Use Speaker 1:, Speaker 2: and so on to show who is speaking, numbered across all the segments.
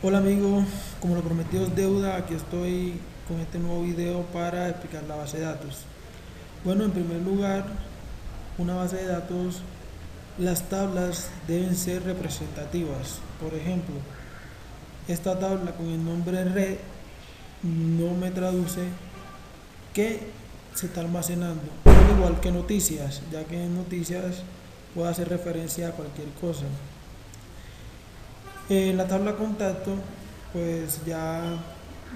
Speaker 1: Hola amigo, como lo prometido es deuda, aquí estoy con este nuevo video para explicar la base de datos. Bueno, en primer lugar, una base de datos, las tablas deben ser representativas. Por ejemplo, esta tabla con el nombre red no me traduce qué se está almacenando, al igual que noticias, ya que en noticias puede hacer referencia a cualquier cosa. En la tabla contacto, pues ya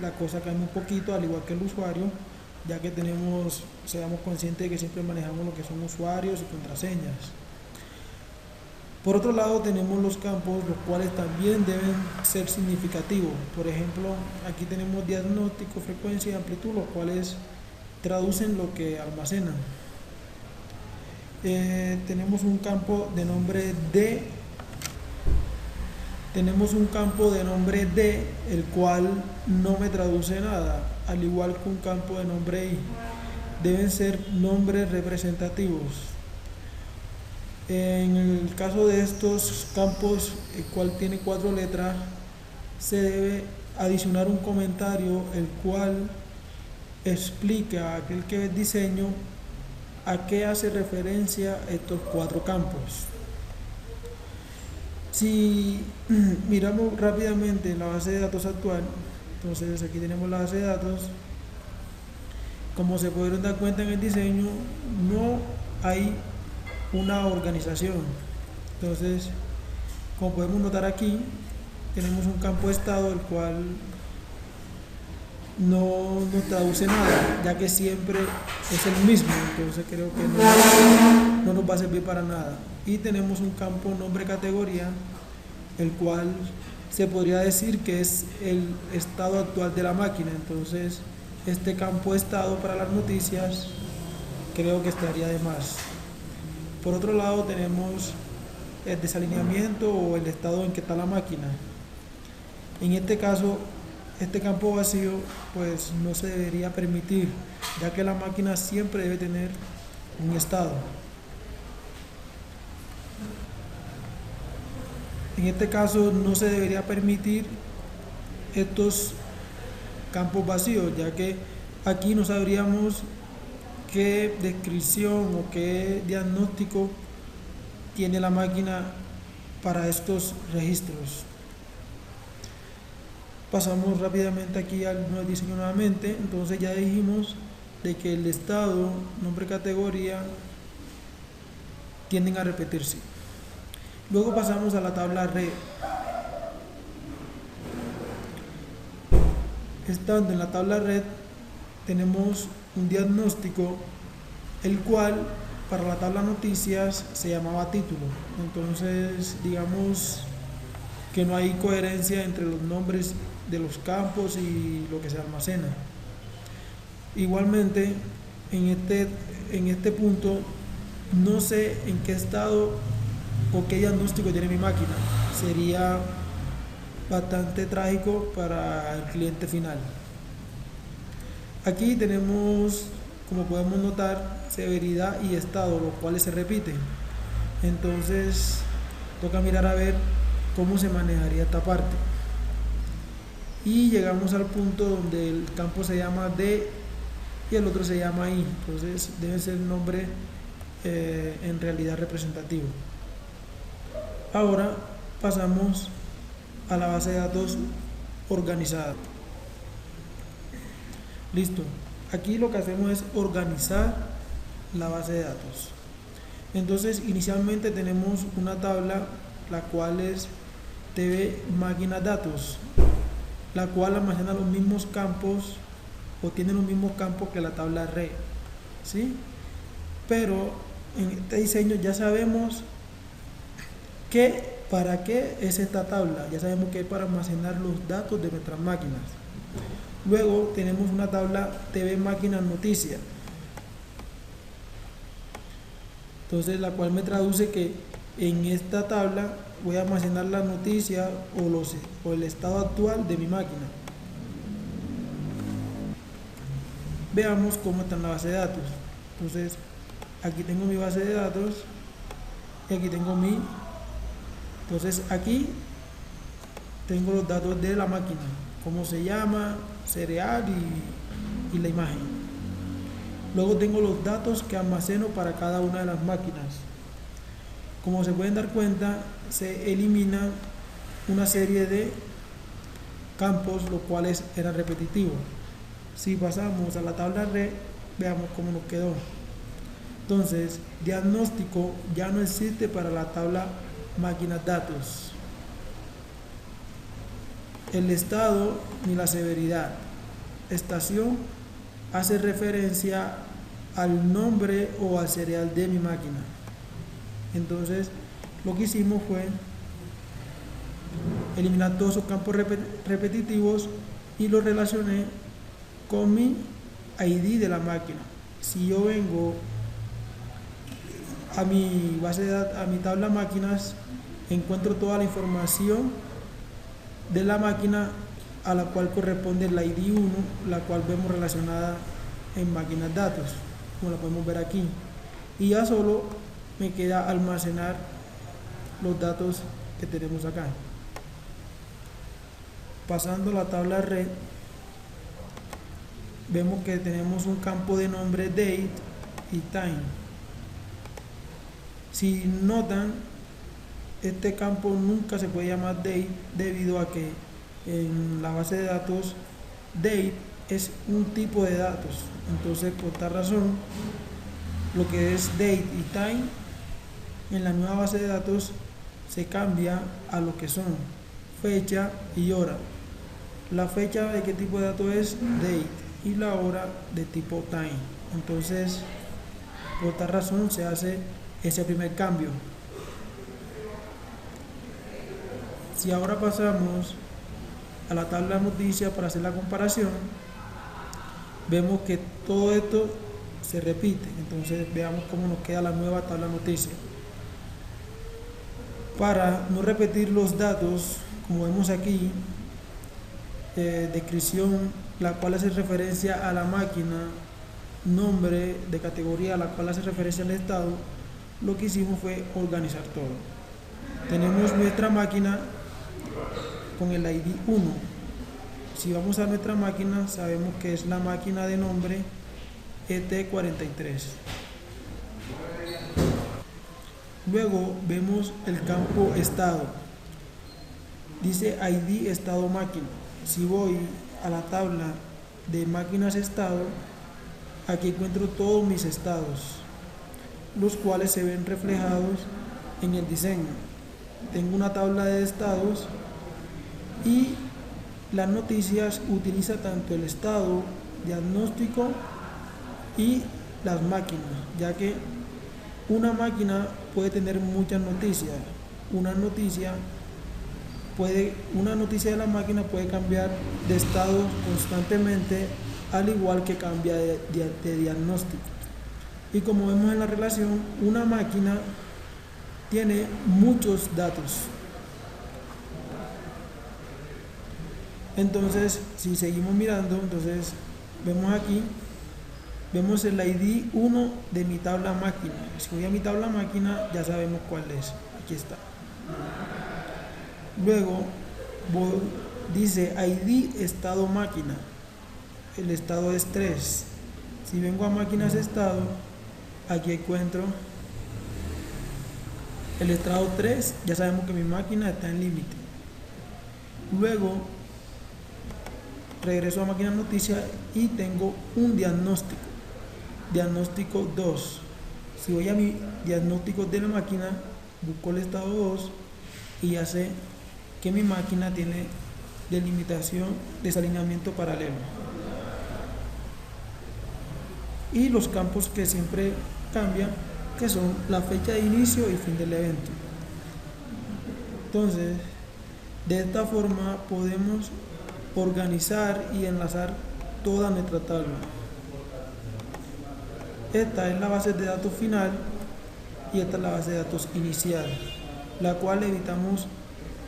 Speaker 1: la cosa cambia un poquito, al igual que el usuario, ya que seamos conscientes de que siempre manejamos lo que son usuarios y contraseñas. Por otro lado, tenemos los campos, los cuales también deben ser significativos. Por ejemplo, aquí tenemos diagnóstico, frecuencia y amplitud, los cuales traducen lo que almacenan. Tenemos un campo de nombre D. Tenemos un campo de nombre D, el cual no me traduce nada, al igual que un campo de nombre I. Deben ser nombres representativos. En el caso de estos campos, el cual tiene 4 letras, se debe adicionar un comentario el cual explica a aquel que ve el diseño a qué hace referencia estos 4 campos. Si miramos rápidamente la base de datos actual, entonces aquí tenemos la base de datos. Como se pudieron dar cuenta en el diseño, no hay una organización. Entonces, como podemos notar aquí, tenemos un campo de estado el cual no nos traduce nada, ya que siempre es el mismo, entonces creo que no nos va a servir para nada. Y tenemos un campo nombre categoría, el cual se podría decir que es el estado actual de la máquina. Entonces este campo de estado para las noticias creo que estaría de más. Por otro lado tenemos el desalineamiento o el estado en que está la máquina. En este caso, este campo vacío pues no se debería permitir, ya que la máquina siempre debe tener un estado. En este caso no se debería permitir estos campos vacíos, ya que aquí no sabríamos qué descripción o qué diagnóstico tiene la máquina para estos registros. Pasamos rápidamente aquí al nuevo diseño nuevamente. Entonces ya dijimos de que el estado, nombre, categoría tienden a repetirse. Luego pasamos a la tabla red. Estando en la tabla red tenemos un diagnóstico el cual para la tabla noticias se llamaba título. Entonces digamos que no hay coherencia entre los nombres de los campos y lo que se almacena. Igualmente en este punto no sé en qué estado o qué diagnóstico tiene mi máquina. Sería bastante trágico para el cliente final. Aquí tenemos, como podemos notar, severidad y estado, los cuales se repiten. Entonces toca mirar a ver cómo se manejaría esta parte. Y llegamos al punto donde el campo se llama D y el otro se llama I. Entonces debe ser el nombre en realidad representativo. Ahora pasamos a la base de datos organizada. Listo. Aquí lo que hacemos es organizar la base de datos. Entonces inicialmente tenemos una tabla la cual es TV máquina datos, la cual almacena los mismos campos o tiene los mismos campos que la tabla red, ¿sí? Pero en este diseño ya sabemos para qué es esta tabla. Ya sabemos que es para almacenar los datos de nuestras máquinas. Luego tenemos una tabla TV máquinas noticias, entonces la cual me traduce que en esta tabla voy a almacenar la noticia o el estado actual de mi máquina. Veamos cómo está en la base de datos. Entonces aquí tengo mi base de datos y aquí tengo entonces aquí tengo los datos de la máquina, cómo se llama, serial y la imagen. Luego tengo los datos que almaceno para cada una de las máquinas. Como se pueden dar cuenta, se elimina una serie de campos, los cuales eran repetitivos. Si pasamos a la tabla red, veamos cómo nos quedó. Entonces, diagnóstico ya no existe para la tabla máquinas datos. El estado ni la severidad. Estación hace referencia al nombre o al serial de mi máquina. Entonces, lo que hicimos fue eliminar todos esos campos repetitivos y los relacioné con mi ID de la máquina. Si yo vengo a mi base de datos, a mi tabla máquinas, encuentro toda la información de la máquina a la cual corresponde la ID 1, la cual vemos relacionada en máquinas datos, como la podemos ver aquí. Y ya solo me queda almacenar los datos que tenemos acá. Pasando a la tabla red, vemos que tenemos un campo de nombre date y time. Si notan, este campo nunca se puede llamar date debido a que en la base de datos date es un tipo de datos. Entonces, por tal razón, lo que es date y time en la nueva base de datos se cambia a lo que son fecha y hora. La fecha de qué tipo de dato es date y la hora de tipo time. Entonces, por tal razón se hace ese primer cambio. Si ahora pasamos a la tabla de noticias para hacer la comparación, vemos que todo esto se repite. Entonces veamos cómo nos queda la nueva tabla de noticias. Para no repetir los datos, como vemos aquí, descripción, la cual hace referencia a la máquina, nombre de categoría, la cual hace referencia al estado, lo que hicimos fue organizar todo. Tenemos nuestra máquina con el ID 1. Si vamos a nuestra máquina, sabemos que es la máquina de nombre ET43. Luego vemos el campo estado. Dice ID estado máquina. Si voy a la tabla de máquinas estado, aquí encuentro todos mis estados, los cuales se ven reflejados en el diseño. Tengo una tabla de estados y las noticias utiliza tanto el estado, diagnóstico y las máquinas, ya que una máquina puede tener muchas noticias. Una noticia de la máquina puede cambiar de estado constantemente, al igual que cambia de diagnóstico. Y como vemos en la relación, una máquina tiene muchos datos. Entonces, si seguimos mirando, entonces vemos aquí, vemos el ID 1 de mi tabla máquina. Si voy a mi tabla máquina, ya sabemos cuál es. Aquí está. Luego dice ID estado máquina. El estado es 3. Si vengo a máquinas estado, aquí encuentro el estado 3. Ya sabemos que mi máquina está en límite. Luego regreso a máquina noticias y tengo un diagnóstico. Diagnóstico 2. Si voy a mi diagnóstico de la máquina, busco el estado 2 y ya sé que mi máquina tiene delimitación, desalineamiento paralelo. Y los campos que siempre cambian, que son la fecha de inicio y fin del evento. Entonces, de esta forma podemos organizar y enlazar toda nuestra tabla. Esta es la base de datos final y esta es la base de datos inicial, la cual evitamos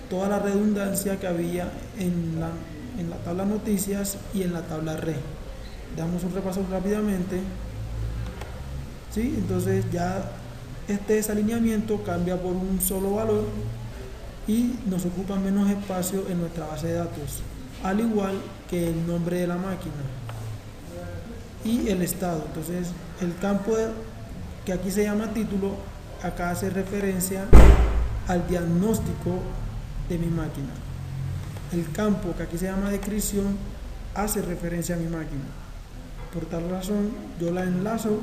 Speaker 1: toda la redundancia que había en la tabla noticias y en la tabla red. Damos un repaso rápidamente. ¿Sí? Entonces ya este desalineamiento cambia por un solo valor y nos ocupa menos espacio en nuestra base de datos, al igual que el nombre de la máquina y el estado. Entonces, el campo que aquí se llama título, acá hace referencia al diagnóstico de mi máquina. El campo que aquí se llama descripción hace referencia a mi máquina. Por tal razón, yo la enlazo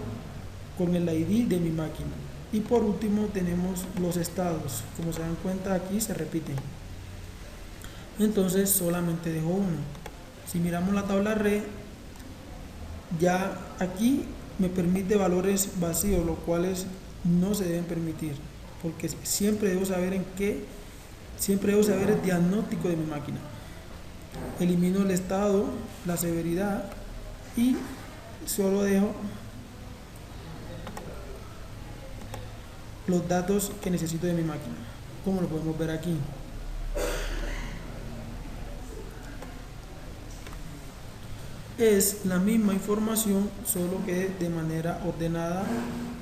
Speaker 1: con el ID de mi máquina. Y por último tenemos los estados. Como se dan cuenta, aquí se repiten. Entonces solamente dejo uno. Si miramos la tabla red, ya aquí me permite valores vacíos, los cuales no se deben permitir, porque siempre debo saber el diagnóstico de mi máquina. Elimino el estado, la severidad y solo dejo los datos que necesito de mi máquina, como lo podemos ver aquí. Es la misma información, solo que de manera ordenada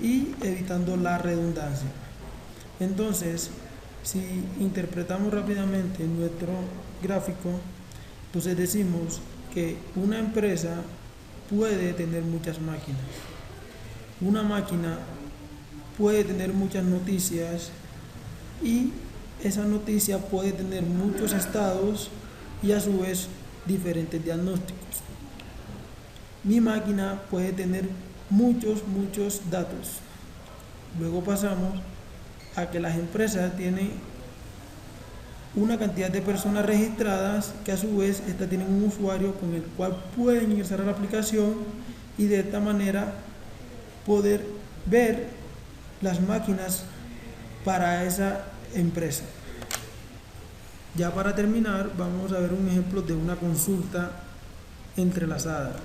Speaker 1: y evitando la redundancia. Entonces, si interpretamos rápidamente nuestro gráfico, entonces decimos que una empresa puede tener muchas máquinas. Una máquina puede tener muchas noticias y esa noticia puede tener muchos estados y a su vez diferentes diagnósticos. Mi máquina puede tener muchos datos. Luego pasamos a que las empresas tienen una cantidad de personas registradas, que a su vez estas tienen un usuario con el cual pueden ingresar a la aplicación y de esta manera poder ver las máquinas para esa empresa. Ya para terminar, vamos a ver un ejemplo de una consulta entrelazada.